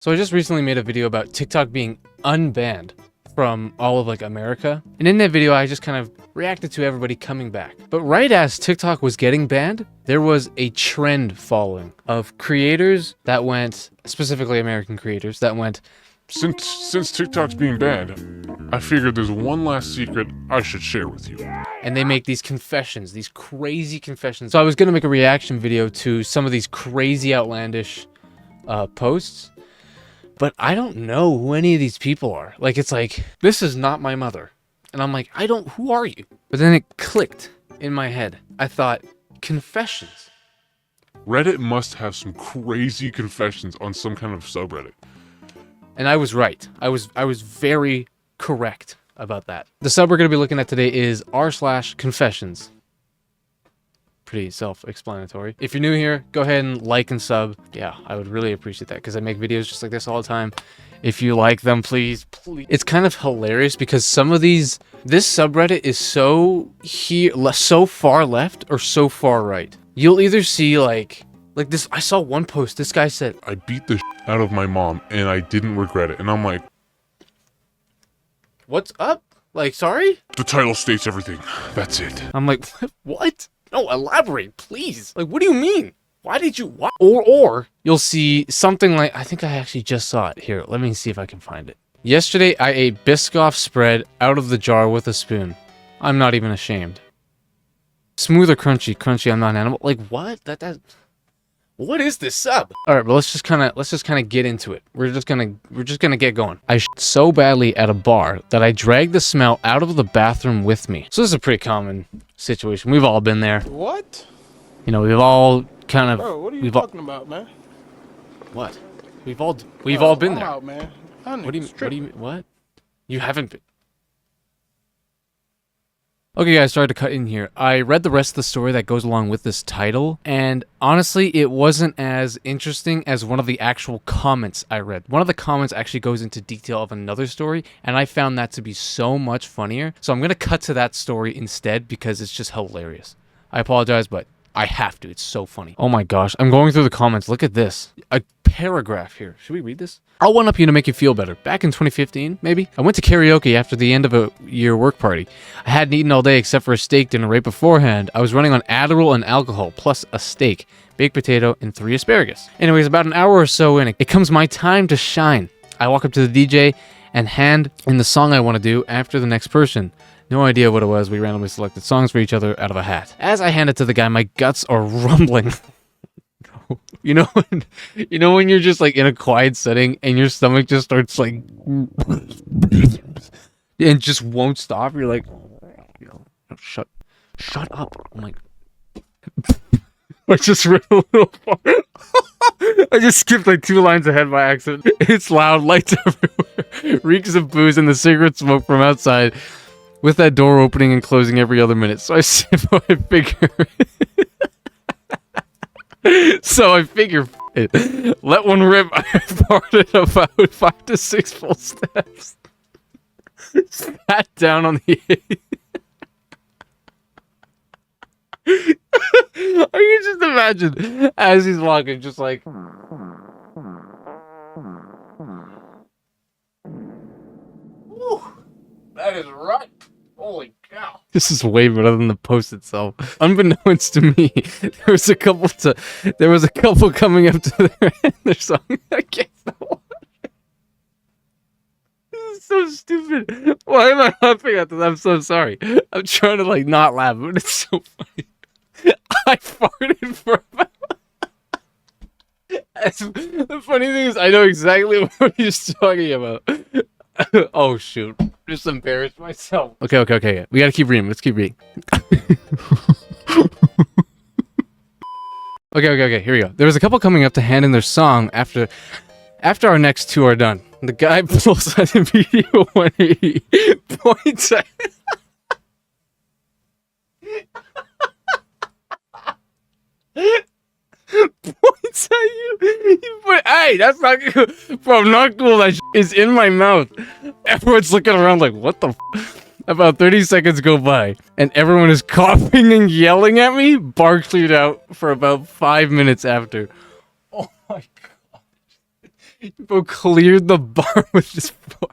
So I just recently made a video about TikTok being unbanned from all of like America. And in that video, I just kind of reacted to everybody coming back. But right as TikTok was getting banned, there was a trend following of creators that went, specifically American creators, that went, Since TikTok's being banned, I figured there's one last secret I should share with you. and they make these confessions, these crazy confessions. So I was gonna make a reaction video to some of these crazy outlandish posts, but I don't know who any of these people are. Like, it's like, this is not my mother. And I'm like, who are you? But then it clicked in my head. I thought, confessions. Reddit must have some crazy confessions on some kind of subreddit. And I was right. I was very correct about that. The sub we're gonna be looking at today is r/confessions. Pretty self-explanatory. If you're new here, go ahead and like and sub. Yeah, I would really appreciate that because I make videos just like this all the time. If you like them, please. It's kind of hilarious because some of this subreddit is so far left or so far right. You'll either see like this. I saw one post. This guy said, I beat the out of my mom and I didn't regret it. And I'm like, "What's up? Like, sorry?" the title states everything. That's it. I'm like, "What? No, elaborate, please. Like, what do you mean? Why did you, what?" Or you'll see something like, I think I actually just saw it. Here, let me see if I can find it. Yesterday, I ate Biscoff spread out of the jar with a spoon. I'm not even ashamed. Smooth or crunchy? Crunchy, I'm not an animal. Like, what? What is this sub? All right, but let's just kind of get into it. We're just gonna get going. I shit so badly at a bar that I dragged the smell out of the bathroom with me. So this is a pretty common situation. We've all been there. What? You know, we've all kind of. Bro, what are you talking about, man? What? We've all been I'm there. out, man. What do you mean? What? You haven't been. Okay guys, sorry to cut in here. I read the rest of the story that goes along with this title, and honestly, it wasn't as interesting as one of the actual comments I read. One of the comments actually goes into detail of another story, and I found that to be so much funnier. So I'm gonna cut to that story instead because it's just hilarious. I apologize, but I have to. It's so funny. Oh my gosh, I'm going through the comments. Look at this. A paragraph here. Should we read this? I'll one up you to make you feel better. Back in 2015, maybe? I went to karaoke after the end of a year work party. I hadn't eaten all day except for a steak dinner right beforehand. I was running on Adderall and alcohol, plus a steak, baked potato, and 3 asparagus. Anyways, about an hour or so in, it comes my time to shine. I walk up to the DJ and hand in the song I want to do after the next person. No idea what it was. We randomly selected songs for each other out of a hat. As I hand it to the guy, my guts are rumbling. You know when you're just like in a quiet setting and your stomach just starts like and just won't stop. You're like, shut up. I'm like, I just read a little part. I just skipped like 2 lines ahead by accident. It's loud, lights everywhere, reeks of booze and the cigarette smoke from outside, with that door opening and closing every other minute. So I figure. So I figure, let one rip. I farted about 5 to 6 full steps. Sat down on the I can just imagine as he's walking, just like. Whew, that is right. Holy cow. This is way better than the post itself. Unbeknownst to me, there was a couple coming up to their song. I can't stop. This is so stupid. Why am I laughing at this? I'm so sorry. I'm trying to like not laugh, but it's so funny. I farted for about... The funny thing is, I know exactly what he's talking about. Oh shoot. Just embarrassed myself. Okay. We gotta keep reading. Let's keep reading. Okay. Here we go. There was a couple coming up to hand in their song after our next 2 are done. The guy pulls out a video 180, points at points at you. Hey, that's not good. Bro, not cool. That is in my mouth. Everyone's looking around like, what the f? About 30 seconds go by, and everyone is coughing and yelling at me. Bar cleared out for about 5 minutes after. Oh my god. Bro cleared the bar with his foot.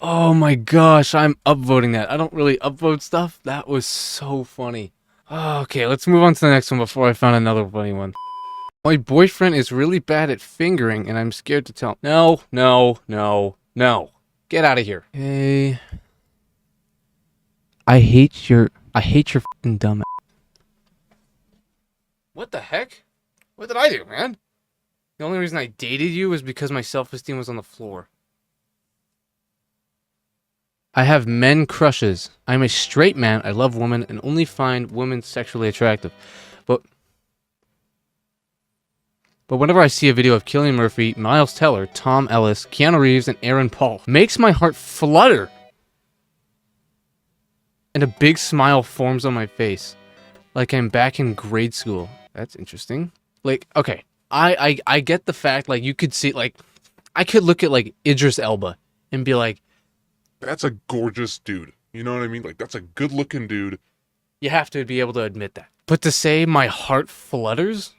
Oh my gosh, I'm upvoting that. I don't really upvote stuff. That was so funny. Okay, let's move on to the next one before I found another funny one. My boyfriend is really bad at fingering, and I'm scared to tell him. No, no, no, no. Get out of here. Hey. I hate your fucking dumb ass. What the heck? What did I do, man? The only reason I dated you was because my self-esteem was on the floor. I have men crushes. I'm a straight man. I love women and only find women sexually attractive. But whenever I see a video of Cillian Murphy, Miles Teller, Tom Ellis, Keanu Reeves, and Aaron Paul, makes my heart flutter. And a big smile forms on my face. Like I'm back in grade school. That's interesting. Like, okay. I get the fact, like, you could see, like, I could look at, like, Idris Elba and be like, That's a gorgeous dude. You know what I mean? Like, that's a good-looking dude. you have to be able to admit that. But to say my heart flutters?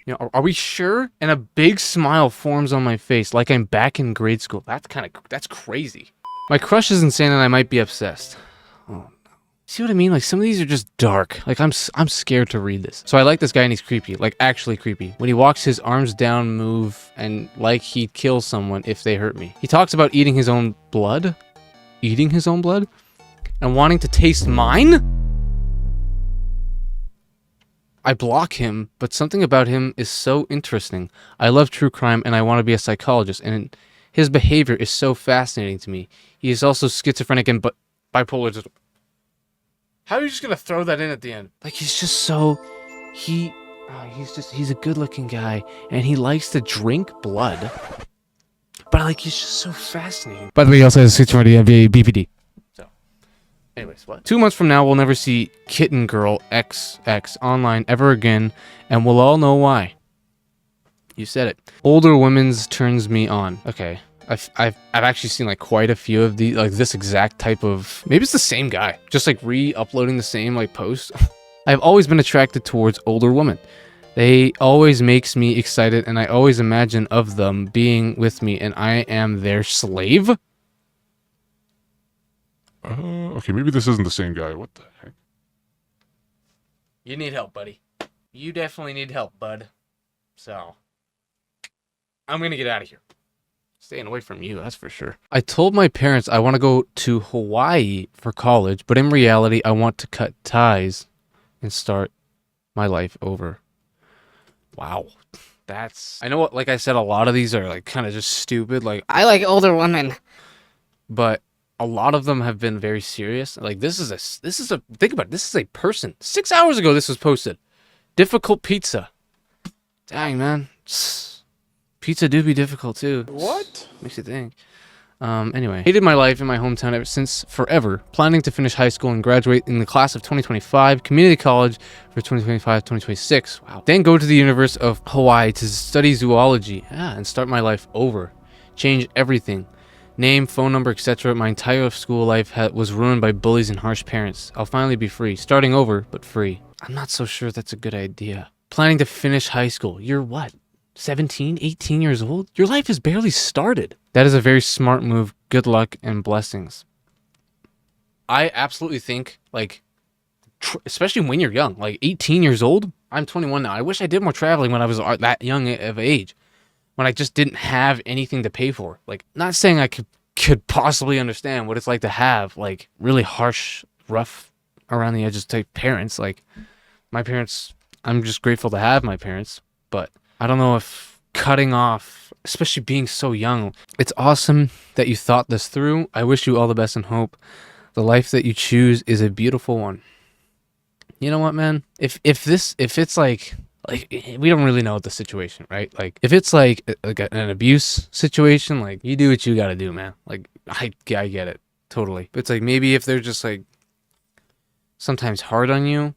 You know, are we sure? And a big smile forms on my face like I'm back in grade school. That's crazy. My crush is insane and I might be obsessed. Oh no. See what I mean? Like some of these are just dark. Like I'm scared to read this. So I like this guy and he's creepy. Like actually creepy. When he walks his arms down move and like he'd kill someone if they hurt me. He talks about eating his own blood? Eating his own blood? And wanting to taste mine? I block him, but something about him is so interesting. I love true crime and I want to be a psychologist, and his behavior is so fascinating to me. He is also schizophrenic and bipolar. How are you just gonna throw that in at the end? Like he's just so he's a good-looking guy and he likes to drink blood. But like he's just so fascinating. By the way, he also has schizophrenia and BPD. Anyways, what? 2 months from now, we'll never see Kitten Girl XX online ever again, and we'll all know why. You said it. Older women's turns me on. Okay, I've actually seen like quite a few of these, like this exact type of. Maybe it's the same guy, just like re-uploading the same like post. I've always been attracted towards older women. They always makes me excited, and I always imagine of them being with me, and I am their slave. Okay, maybe this isn't the same guy. What the heck? You need help, buddy. You definitely need help, bud. So, I'm gonna get out of here. Staying away from you, that's for sure. I told my parents I want to go to Hawaii for college, but in reality, I want to cut ties and start my life over. Wow. I know what, like I said, a lot of these are like kind of just stupid. Like, I like older women. But a lot of them have been very serious. Like think about it. This is a person. 6 hours ago, this was posted. Difficult pizza. Dang, man. Pizza do be difficult too. What? Makes you think. Anyway, hated my life in my hometown ever since forever. Planning to finish high school and graduate in the class of 2025. Community college for 2025-2026. Wow. Then go to the University of Hawaii to study zoology. And start my life over. Change everything. Name, phone number, etc. My entire school life was ruined by bullies and harsh parents. I'll finally be free. Starting over, but free. I'm not so sure that's a good idea. Planning to finish high school. You're what? 17, 18 years old? Your life has barely started. That is a very smart move. Good luck and blessings. I absolutely think, like, especially when you're young, like 18 years old. I'm 21 now. I wish I did more traveling when I was that young of age. When I just didn't have anything to pay for. Like, not saying I could possibly understand what it's like to have, like, really harsh, rough, around the edges type parents. Like, my parents, I'm just grateful to have my parents. But I don't know if cutting off, especially being so young, it's awesome that you thought this through. I wish you all the best and hope the life that you choose is a beautiful one. You know what, man? If it's like we don't really know the situation, right? Like if it's like an abuse situation, like you do what you gotta do, man. Like I get it totally. But it's like maybe if they're just like sometimes hard on you,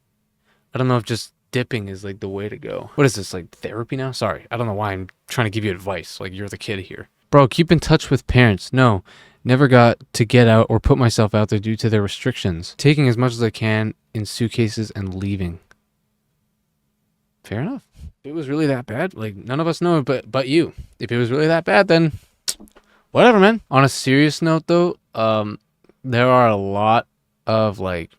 I don't know if just dipping is like the way to go. What is this, like therapy now? Sorry, I don't know why I'm trying to give you advice. Like you're the kid here, bro. Keep in touch with parents. No, never got to get out or put myself out there due to their restrictions. Taking as much as I can in suitcases and leaving. Fair enough. it was really that bad, like none of us know, but you. If it was really that bad, then whatever, man. On a serious note, though, there are a lot of like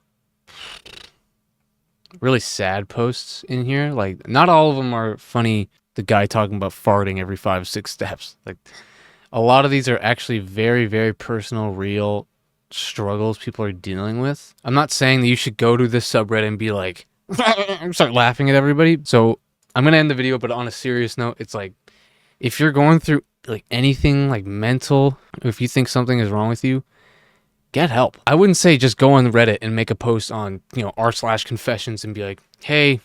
really sad posts in here. Like, not all of them are funny. The guy talking about farting every 5-6 steps. Like, a lot of these are actually very, very personal, real struggles people are dealing with. I'm not saying that you should go to this subreddit and be like, start laughing at everybody. So I'm gonna end the video, but on a serious note, it's like, if you're going through like anything like mental, if you think something is wrong with you, get help. I wouldn't say just go on Reddit and make a post on, r/confessions and be like, hey,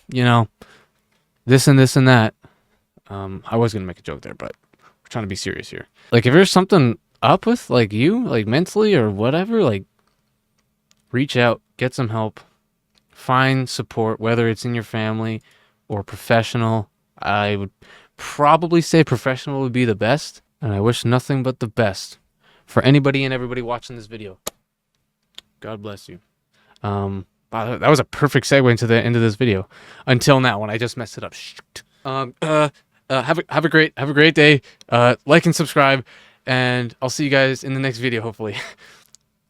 this and this and that. I was gonna make a joke there, but we're trying to be serious here. Like, if there's something up with like you, like mentally or whatever, like reach out, get some help, find support, whether it's in your family or professional. I would probably say professional would be the best, and I wish nothing but the best for anybody and everybody watching this video. God bless you. Wow, that was a perfect segue into the end of this video. Until now, when I just messed it up. Shoot. Have a great day. Like and subscribe, and I'll see you guys in the next video, hopefully.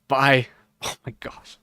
Bye. Oh my gosh.